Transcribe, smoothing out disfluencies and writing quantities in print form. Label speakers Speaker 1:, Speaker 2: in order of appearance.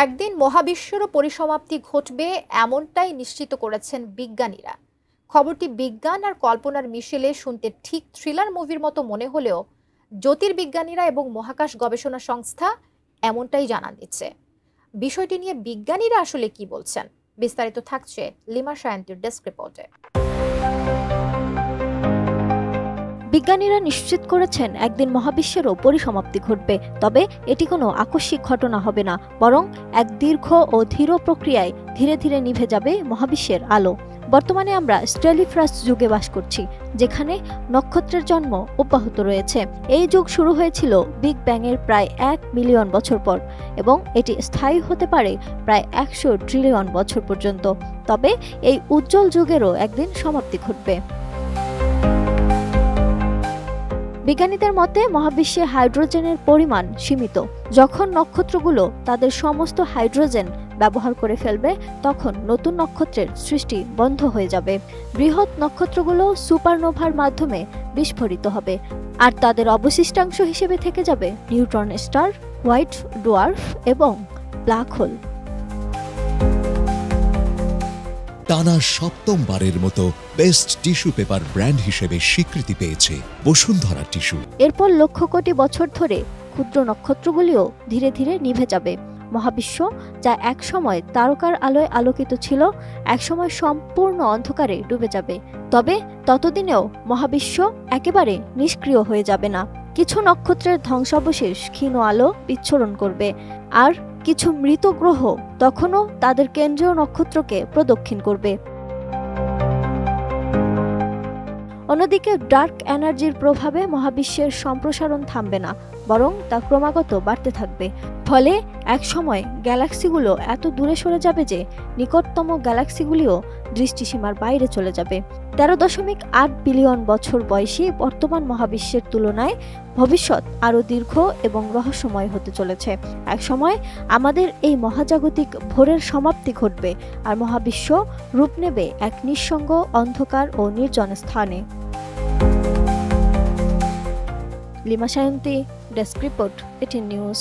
Speaker 1: একদিন মহাবিশ্বেরও পরিসমাপ্তি ঘটবে এমনটাই নিশ্চিত করেছেন বিজ্ঞানীরা। খবরটি বিজ্ঞান আর কল্পনার মিশেলে শুনতে ঠিক থ্রিলার মুভির মতো মনে হলেও জ্যোতির্বিজ্ঞানীরা এবং মহাকাশ গবেষণা সংস্থা এমনটাই জানান দিচ্ছে। বিষয়টি নিয়ে বিজ্ঞানীরা আসলে কি বলছেন, বিস্তারিত থাকছে লিমা সায়ন্তীর ডেস্ক রিপোর্টে।
Speaker 2: বিজ্ঞানীরা নিশ্চিত করেছেন একদিন মহাবিশ্বেরও পরিসমাপ্তি ঘটবে, তবে এটি কোনো আকস্মিক ঘটনা হবে না, বরং এক দীর্ঘ ও ধীর প্রক্রিয়ায় ধীরে ধীরে নিভে যাবে মহাবিশ্বের আলো। বর্তমানে আমরা স্টেলিফ্রাস যুগে বাস করছি, যেখানে নক্ষত্রের জন্ম অব্যাহত রয়েছে। এই যুগ শুরু হয়েছিল বিগ ব্যাং এর প্রায় 1 মিলিয়ন বছর পর এবং এটি স্থায়ী হতে পারে প্রায় 100 ট্রিলিয়ন বছর পর্যন্ত। তবে এই উজ্জ্বল যুগেরও একদিন সমাপ্তি ঘটবে। বিজ্ঞানীদের মতে মহাবিশ্বে হাইড্রোজেনের পরিমাণ সীমিত। যখন নক্ষত্রগুলো তাদের সমস্ত হাইড্রোজেন ব্যবহার করে ফেলবে, তখন নতুন নক্ষত্রের সৃষ্টি বন্ধ হয়ে যাবে। বৃহৎ নক্ষত্রগুলো সুপারনোভার মাধ্যমে বিস্ফোরিত হবে, আর তাদের অবশিষ্টাংশ হিসেবে থেকে যাবে নিউট্রন স্টার, হোয়াইট ডোয়ার্ফ এবং ব্ল্যাক হোল।
Speaker 3: টানা সপ্তমবারের মতো বেস্ট টিস্যু পেপার ব্র্যান্ড হিসেবে স্বীকৃতি পেয়েছে বসুন্ধরা টিস্যু।
Speaker 2: এরপর লক্ষ কোটি বছর ধরে ক্ষুদ্র নক্ষত্রগুলিও ধীরে ধীরে নিভে যাবে। মহাবিশ্ব, যা একসময় তারকার আলোয় আলোকিত ছিল, একসময় সম্পূর্ণ অন্ধকারে ডুবে যাবে। তবে ততদিনেও মহাবিশ্ব একেবারে নিষ্ক্রিয় হয়ে যাবে না। কিছু নক্ষত্রের ধ্বংসাবশেষ ক্ষীণ আলো বিচ্ছুরণ করবে, আর কিছু মৃত গ্রহ তখনও তাদের কেন্দ্রীয় নক্ষত্রকে প্রদক্ষিণ করবে। অন্যদিকে ডার্ক এনার্জির প্রভাবে মহাবিশ্বের সম্প্রসারণ থামবে না, বরং তা ক্রমাগত বাড়তে থাকবে। ফলে একসময় গ্যালাক্সিগুলো এত দূরে সরে যাবে যে নিকটতম গ্যালাক্সিগুলিও দৃষ্টিসীমার বাইরে চলে যাবে। 13.8 বিলিয়ন বছর বয়সী বর্তমান মহাবিশ্বের তুলনায় ভবিষ্যৎ আরও দীর্ঘ এবং রহস্যময় হতে চলেছে। একসময় আমাদের এই মহাজাগতিক ভোরের সমাপ্তি ঘটবে, আর মহাবিশ্ব রূপ নেবে এক নিঃসঙ্গ, অন্ধকার ও নির্জন স্থানে। Lima Sayanti, desk report, 18 news.